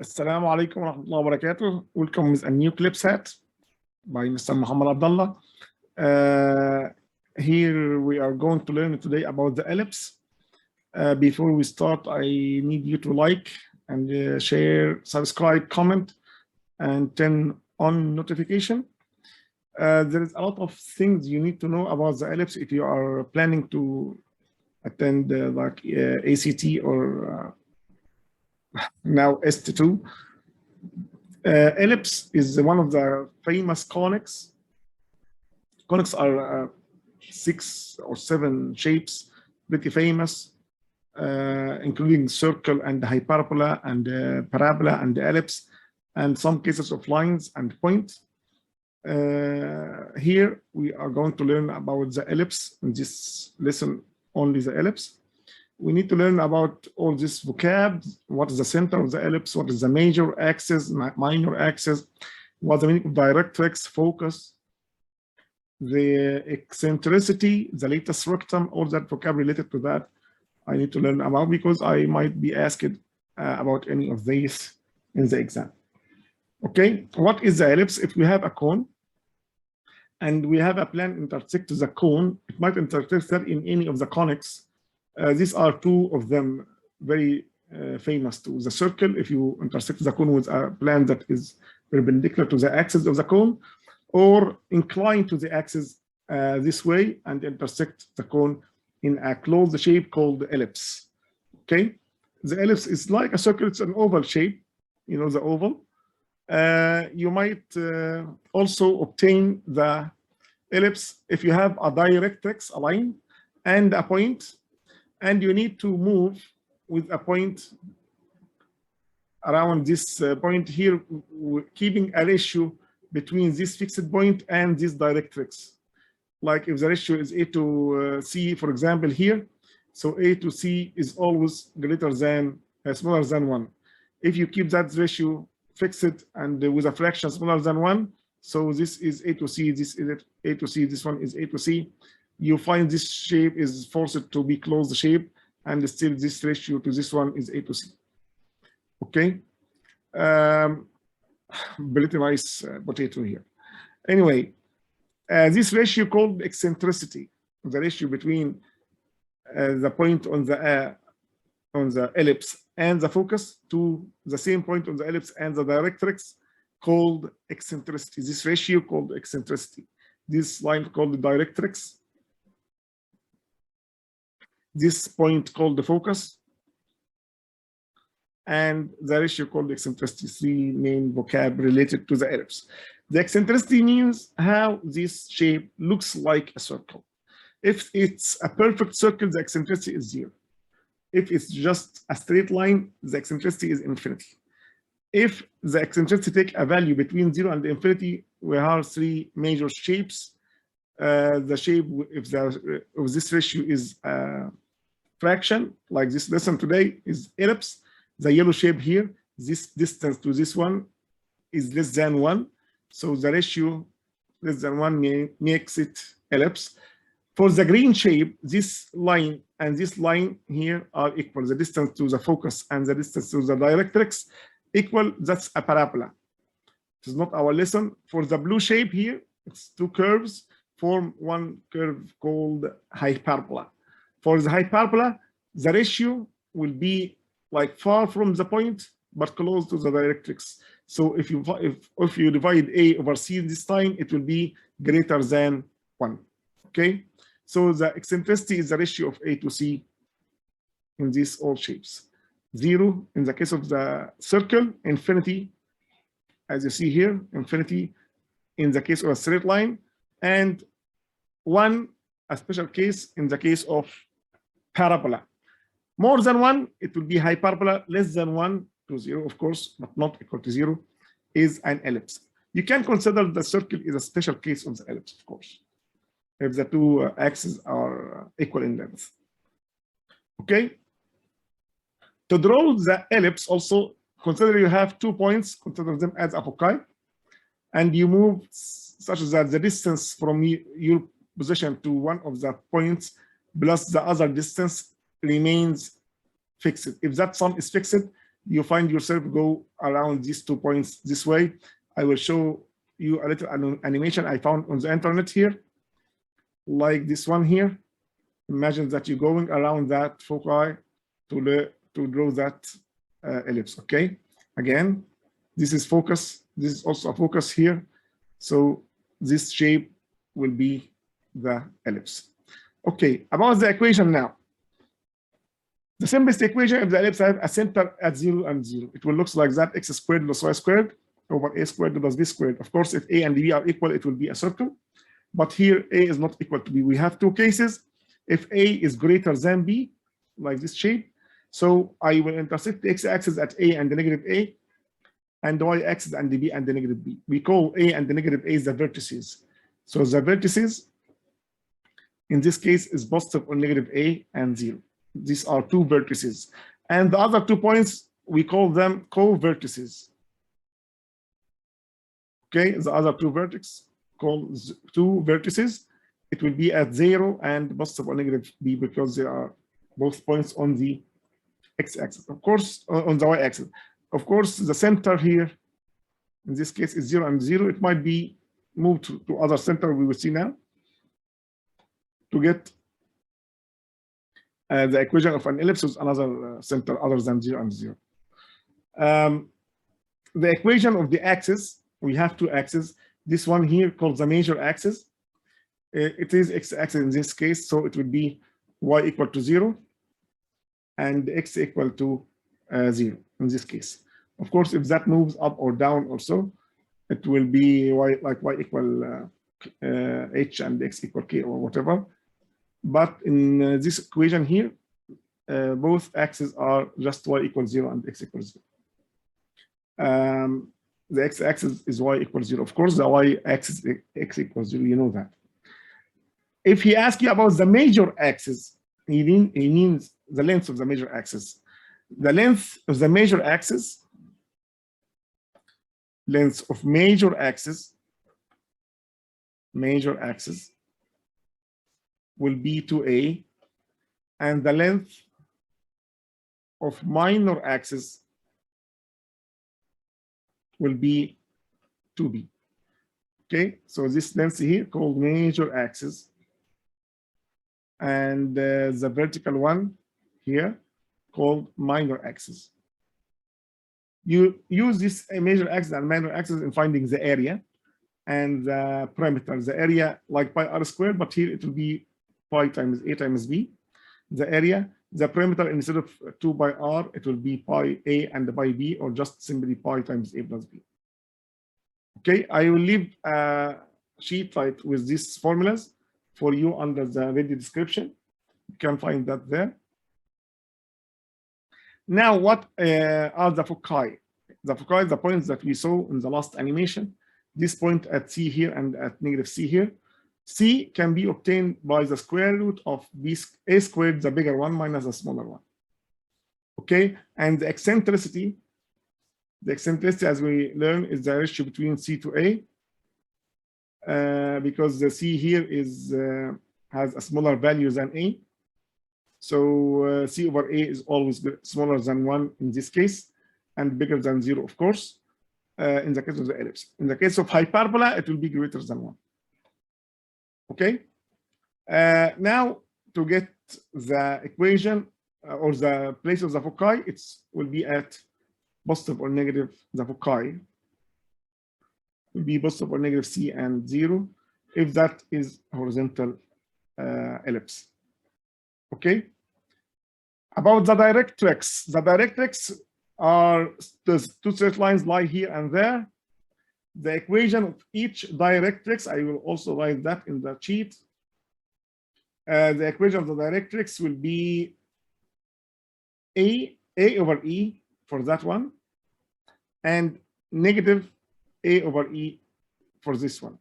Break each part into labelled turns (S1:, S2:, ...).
S1: Assalamu alaikum wa rahmatullahi wa barakatuh. Welcome with a new clip set by Mr. Muhammad Abdullah. Here we are going to learn today about the ellipse. Before we start, I need you to like and share, subscribe, comment, and turn on notification. There is a lot of things you need to know about the ellipse if you are planning to attend ACT or now ST2. Ellipse is one of the famous conics. Conics are 6 or 7 shapes, pretty famous, including circle and hyperbola and parabola and ellipse, and some cases of lines and points. Here we are going to learn about the ellipse in this lesson, only the ellipse. We need to learn about all this vocab. What is the center of the ellipse? What is the major axis, minor axis? What's the meaning of directrix, focus, the eccentricity, the latest rectum, all that vocab related to that I need to learn about because I might be asked about any of these in the exam. Okay, what is the ellipse? If we have a cone and we have a plane intersect to the cone, it might intersect that in any of the conics. These are 2 of them very famous to the circle. If you intersect the cone with a plane that is perpendicular to the axis of the cone or inclined to the axis this way and intersect the cone in a closed shape called the ellipse. Okay, the ellipse is like a circle. It's an oval shape, you know, the oval. You might also obtain the ellipse if you have a directrix, a line, and a point, and you need to move with a point around this point here, keeping a ratio between this fixed point and this directrix. Like if the ratio is A to C, for example, here, so A to C is always greater than, smaller than 1. If you keep that ratio fixed and with a fraction smaller than 1, so this is A to C, this is A to C, this one is A to C. You find this shape is forced to be closed shape, and still this ratio to this one is A to C. Okay, pretty nice potato here. Anyway, this ratio called eccentricity, the ratio between the point on the ellipse and the focus to the same point on the ellipse and the directrix, called eccentricity. This ratio called eccentricity. This line called the directrix. This point called the focus, and the ratio called the eccentricity. 3 main vocab related to the ellipse. The eccentricity means how this shape looks like a circle. If it's a perfect circle, the eccentricity is 0. If it's just a straight line, the eccentricity is infinity. If the eccentricity take a value between 0 and infinity, we have 3 major shapes. The shape, if this ratio is a fraction, like this lesson today, is ellipse. The yellow shape here, this distance to this one is less than 1. So the ratio less than 1 makes it ellipse. For the green shape, this line and this line here are equal. The distance to the focus and the distance to the directrix equal. That's a parabola. It is not our lesson. For the blue shape here, it's 2 curves form 1 curve called hyperbola. For the hyperbola, the ratio will be like far from the point but close to the directrix. So if you divide A over C this time, it will be greater than 1. Okay, so the eccentricity is the ratio of A to C in these all shapes. 0 in the case of the circle, infinity, as you see here, infinity in the case of a straight line, and 1, a special case, in the case of parabola. More than 1, it will be hyperbola. Less than 1 to 0, of course, but not equal to 0, is an ellipse. You can consider the circle is a special case of the ellipse, of course, if the 2 axes are equal in length. Okay. To draw the ellipse, also consider you have 2 points, consider them as apoci, and you move such that the distance from your position to one of the points plus the other distance remains fixed. If that sum is fixed, you find yourself go around these 2 points this way. I will show you a little animation I found on the internet here, like this one here. Imagine that you're going around that foci to draw that ellipse. Okay, again, this is focus. This is also a focus here. So this shape will be the ellipse. Okay, about the equation now. The simplest equation of the ellipse has a center at 0 and 0. It will look like that: x squared plus y squared over a squared plus b squared. Of course, if a and b are equal, it will be a circle. But here, a is not equal to b. We have two cases. If a is greater than b, like this shape, so I will intersect the x-axis at a and the negative a, and the y-axis and the b and the negative b. We call a and the negative a the vertices. So the vertices, in this case, is positive or negative a and 0. These are two vertices. And the other 2 points, we call them co-vertices. Okay, the other two vertices called two vertices. It will be at 0 and positive or negative b, because they are both points on the x-axis. Of course, on the y-axis. Of course, the center here, in this case, is 0 and 0. It might be moved to other center we will see now to get the equation of an ellipse with another center other than 0 and 0. The equation of the axis, we have two axes. This one here called the major axis. It is x-axis in this case, so it will be y equal to 0 and x equal to 0 in this case. Of course, if that moves up or down also, it will be y equal h and x equal k or whatever. But in this equation here, both axes are just y equals 0 and x equals 0. The x-axis is y equals 0. Of course, the y-axis is x equals 0. You know that. If he asks you about the major axis, he means the length of the major axis. The length of the major axis, major axis will be 2a, and the length of minor axis will be 2b. Okay, so this length here called major axis, and the vertical one here called minor axis. You use this major axis and minor axis in finding the area and the parameter. The area like pi r squared, but here it will be pi times a times b. The area, the parameter, instead of 2 by r, it will be pi a and pi b, or just simply pi times a plus b. Okay, I will leave a sheet right with these formulas for you under the video description. You can find that there. Now, what are the foci? The foci, the points that we saw in the last animation. This point at c here and at negative c here. C can be obtained by the square root of a squared, the bigger one, minus the smaller one. Okay, and the eccentricity, as we learn, is the ratio between c to a, because the c here is has a smaller value than a. So c over a is always smaller than 1 in this case, and bigger than 0, of course, in the case of the ellipse. In the case of hyperbola, it will be greater than 1. Okay. Now, to get the equation or the place of the foci, it will be at positive or negative. The foci will be positive or negative c and 0 if that is horizontal ellipse. Okay. About the directrix, are the two straight lines lie here and there. The equation of each directrix, I will also write that in the sheet. The equation of the directrix will be a over e for that one, and negative a over e for this one.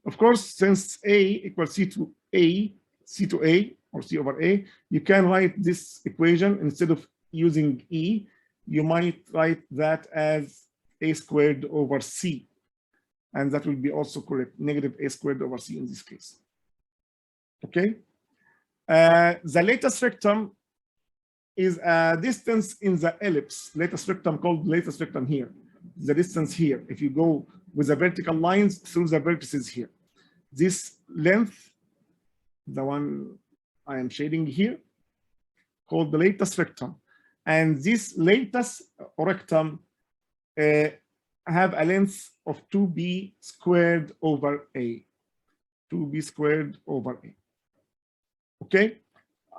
S1: Of course, since a equals c to a, or c over a, you can write this equation instead of using e. You might write that as a squared over c, and that will be also correct, negative a squared over c in this case. Okay. The latest rectum is a distance in the ellipse, latest rectum called latest rectum here. The distance here, if you go with the vertical lines through the vertices here. This length, the one I am shading here, called the latest rectum. And this latest rectum have a length of 2b squared over a. 2b squared over a. Okay?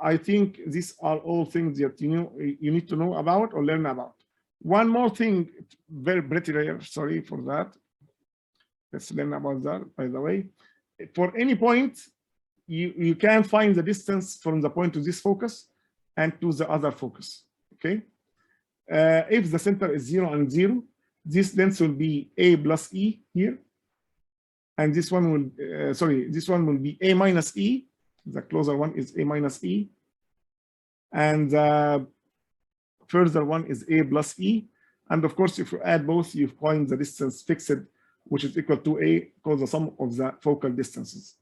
S1: I think these are all things that you need to know about or learn about. One more thing, very pretty rare, sorry for that. Let's learn about that, by the way. For any point, you can find the distance from the point to this focus and to the other focus, okay? If the center is 0 and 0, this length will be a plus e here. And this one will, this one will be a minus e. The closer one is a minus e. And the further one is a plus e. And of course, if you add both, you find the distance fixed, which is equal to a, because the sum of the focal distances,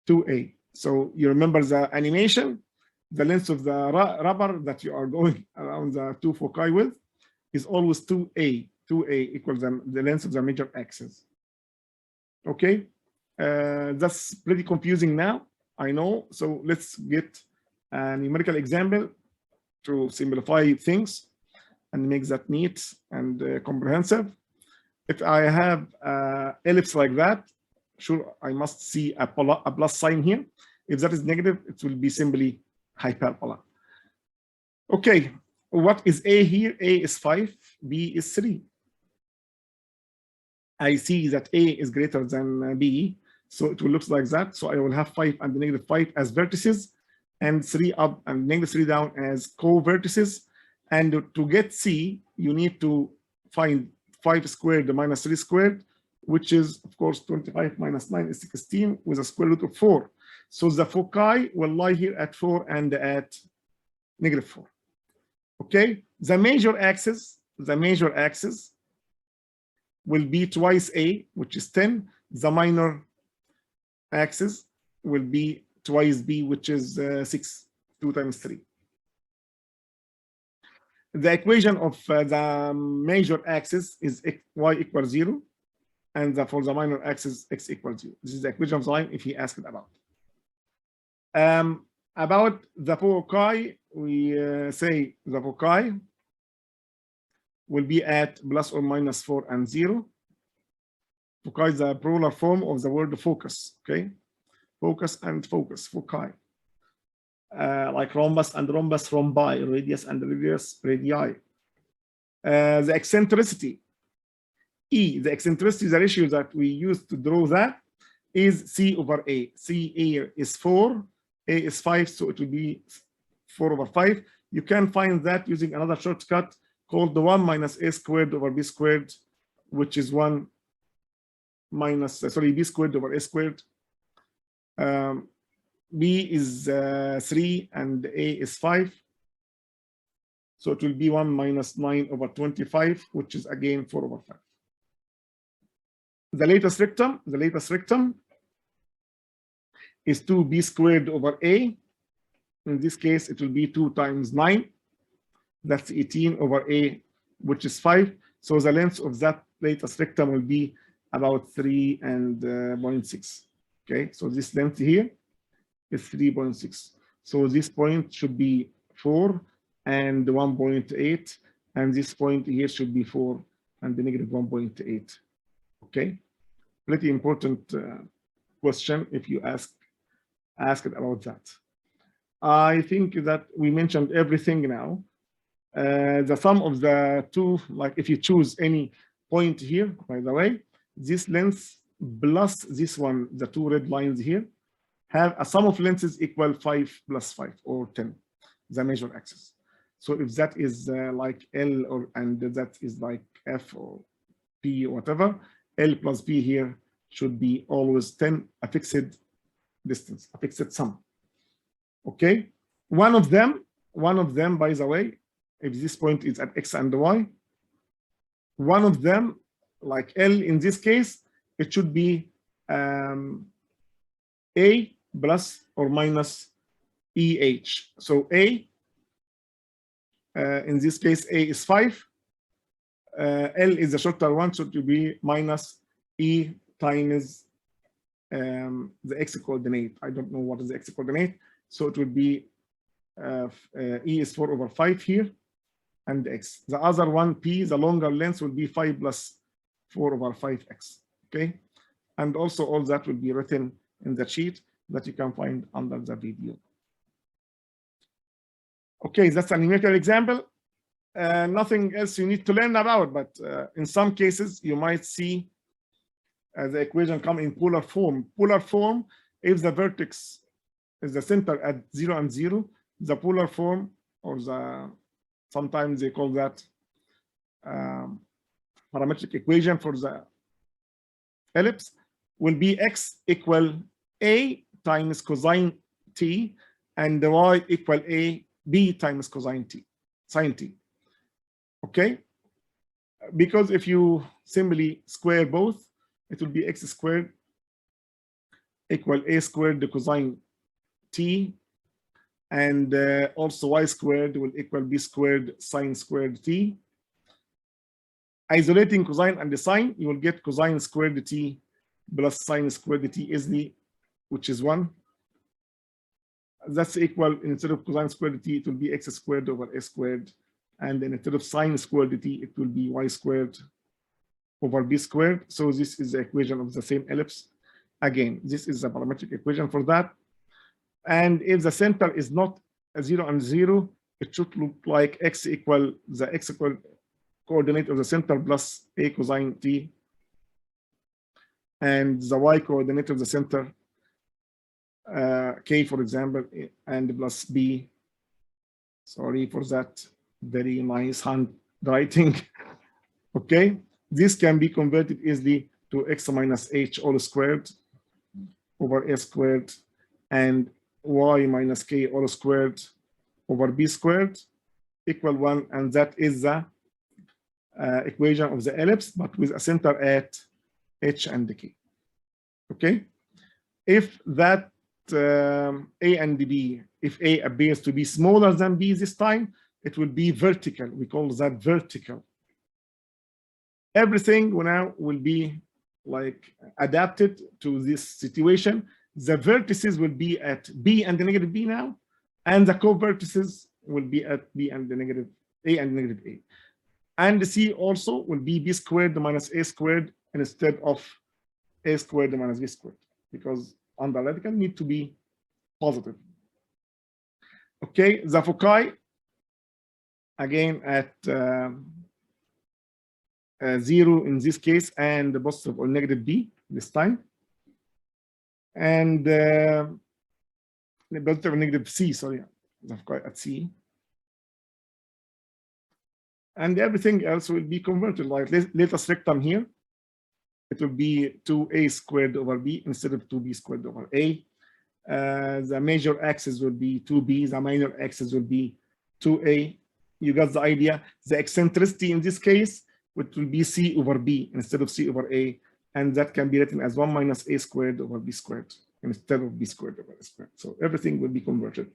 S1: 2a. So you remember the animation, the length of the rubber that you are going around the two foci with is always 2a. 2a equals the length of the major axis. Okay, that's pretty confusing now, I know. So let's get a numerical example to simplify things and make that neat and comprehensive. If I have an ellipse like that, sure, I must see a plus sign here. If that is negative, it will be simply hyperbola. Okay, what is A here? A is 5, B is 3. I see that A is greater than B, so it will look like that. So I will have 5 and negative 5 as vertices, and 3 up and negative 3 down as co-vertices. And to get C, you need to find 5 squared minus 3 squared, which is, of course, 25 minus 9 is 16 with a square root of 4. So the foci will lie here at 4 and at negative 4. Okay, the major axis will be twice A, which is 10. The minor axis will be twice B, which is 6, 2 times 3. The equation of the major axis is y equals 0, and for the minor axis, x equals 0. This is the equation of the line if he asked it about. About the foci, we say the foci will be at plus or minus 4 and 0. Foci is the plural form of the word focus, okay? Focus and focus, foci. Like rhombus and rhombus, rhombi, radius and radius, radii. The eccentricity, E, the eccentricity, the ratio that we use to draw that is C over A. C here is 4, A is 5, so it will be 4 over 5. You can find that using another shortcut called the 1 minus A squared over B squared, which is 1 minus, B squared over A squared. B is 3 and A is 5. So it will be 1 minus 9 over 25, which is again 4 over 5. The latest rectum is 2b squared over A. In this case, it will be 2 times 9. That's 18 over A, which is 5. So the length of that latest rectum will be about 3.6. Okay, so this length here is 3.6. So this point should be 4 and 1.8, and this point here should be 4 and the negative 1.8. Okay, pretty important question if you ask it about that. I think that we mentioned everything now. The sum of the two, like if you choose any point here, by the way, this length plus this one, the two red lines here, have a sum of lengths equal 5 plus 5 or 10, the major axis. So if that is like L and that is like F or P or whatever, L plus P here should be always 10, a fixed distance, a fixed sum. Okay, one of them, by the way, if this point is at X and Y, one of them, like L in this case, it should be A plus or minus EH. So A In this case, A is 5. L is the shorter one, so it will be minus E times the x coordinate. I don't know what is the x coordinate, so it will be E is 4/5 here, and x. The other one, P, the longer length, will be 5 plus 4/5x. Okay, and also all that will be written in the sheet that you can find under the video. Okay, that's a numerical example. Nothing else you need to learn about, but in some cases you might see the equation come in polar form. Polar form, if the vertex is the center at 0 and 0, the polar form, or sometimes they call that parametric equation for the ellipse, will be x equal a times cosine t, and the y equal a b times cosine t, sine t. Okay, because if you simply square both, it will be x squared equal a squared the cosine t, and also y squared will equal b squared sine squared t. Isolating cosine and the sine, you will get cosine squared t plus sine squared t easily, which is 1. That's equal, instead of cosine squared t, it will be x squared over a squared. And then instead of sine squared t, it will be y squared over b squared. So this is the equation of the same ellipse. Again, this is the parametric equation for that. And if the center is not 0 and 0, it should look like x equal the x equal coordinate of the center plus a cosine t, and the y coordinate of the center, k for example, and plus b. Sorry for that very nice handwriting. Okay, this can be converted easily to x minus h all squared over a squared, and y minus k all squared over b squared equal 1, and that is the equation of the ellipse, but with a center at h and k. Okay, if that a and b, if a appears to be smaller than b this time, it will be vertical. We call that vertical. Everything now will be like adapted to this situation. The vertices will be at b and the negative b now, and the co-vertices will be at b and the negative a and negative a. And c also will be b squared minus a squared instead of a squared minus b squared, because under radical need to be positive. Okay, the foci again at 0 in this case, and the positive or negative b this time, and the positive or negative c, sorry, the foci at c, and everything else will be converted. Like latest rectum here, it will be 2a squared over b instead of 2b squared over a. The major axis will be 2b, the minor axis will be 2a. You got the idea. The eccentricity in this case, which will be c over b instead of c over a, and that can be written as 1 minus a squared over b squared instead of b squared over a squared. So everything will be converted.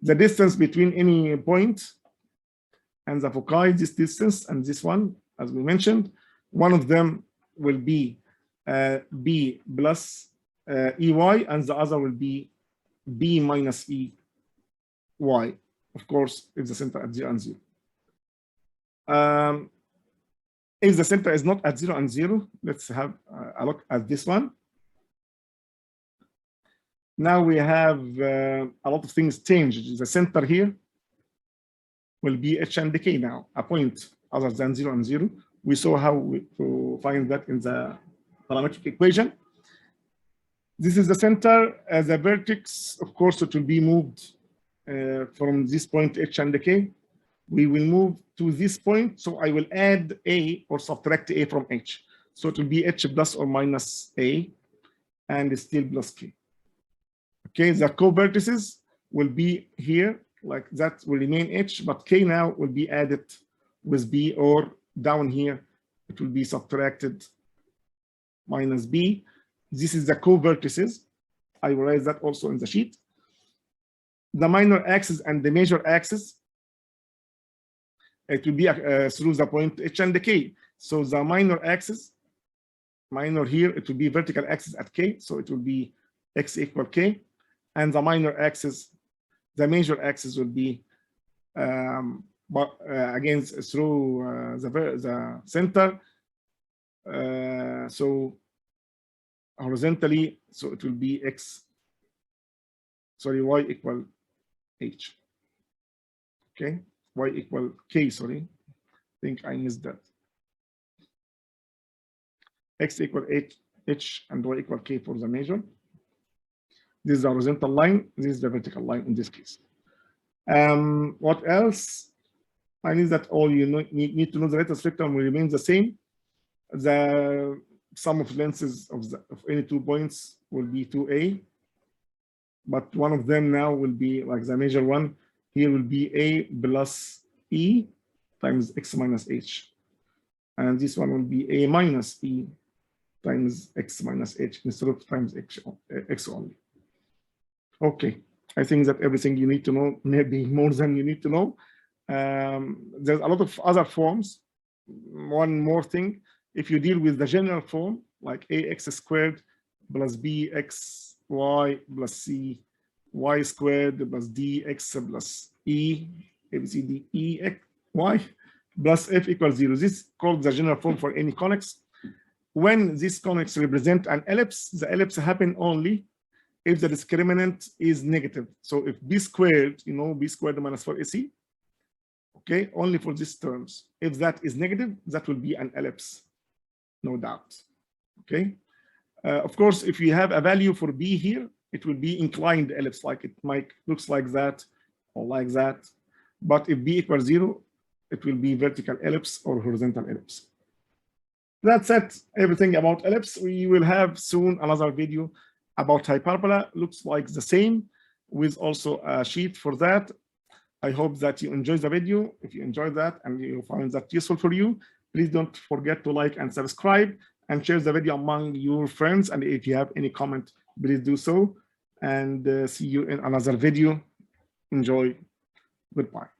S1: The distance between any point and the foci, this distance and this one, as we mentioned, one of them will be b plus ey, and the other will be b minus ey, of course, if the center at 0 and 0. If the center is not at 0 and 0, let's have a look at this one. Now we have a lot of things changed. The center here will be h and k now, a point other than 0 and 0. We saw how to find that in the parametric equation. This is the center. As a vertex, of course, it will be moved from this point h and k. We will move to this point, so I will add a or subtract a from h. So it will be h plus or minus a, and still plus k. Okay, the co-vertices will be here, like that will remain h, but k now will be added with b, or down here it will be subtracted minus b. This is the co-vertices. I will write that also in the sheet. The minor axis and the major axis it will be through the point h and k. So the minor axis, minor here, it will be vertical axis at k, so it will be x equal k, and the minor axis, the major axis will be again through the center. So horizontally, so it will be y equal h. Okay, y equal k, sorry, I think I missed that. X equal h and y equal k for the major. This is the horizontal line, this is the vertical line in this case. What else? I need that all you need to know the lattice spectrum will remain the same. The sum of lengths of any 2 points will be 2a, but one of them now will be like the major one. Here will be a plus e times x minus h, and this one will be a minus e times x minus h instead of times x only. Okay, I think that everything you need to know, maybe more than you need to know. There's a lot of other forms. One more thing, if you deal with the general form, like ax squared plus bxy plus c y squared plus dx plus e, abcd e x y plus f equals 0. This is called the general form for any conics. When these conics represent an ellipse, the ellipse happen only if the discriminant is negative. So if b squared, you know, b squared minus 4ac, okay, only for these terms. If that is negative, that will be an ellipse, no doubt. Okay. Of course, if you have a value for b here, it will be inclined ellipse, like it might looks like that or like that. But if b equals 0, it will be vertical ellipse or horizontal ellipse. That's it, everything about ellipse. We will have soon another video about hyperbola. Looks like the same, with also a sheet for that. I hope that you enjoyed the video. If you enjoyed that and you found that useful for you, please don't forget to like and subscribe and share the video among your friends. And if you have any comment, please do so. And see you in another video. Enjoy. Goodbye.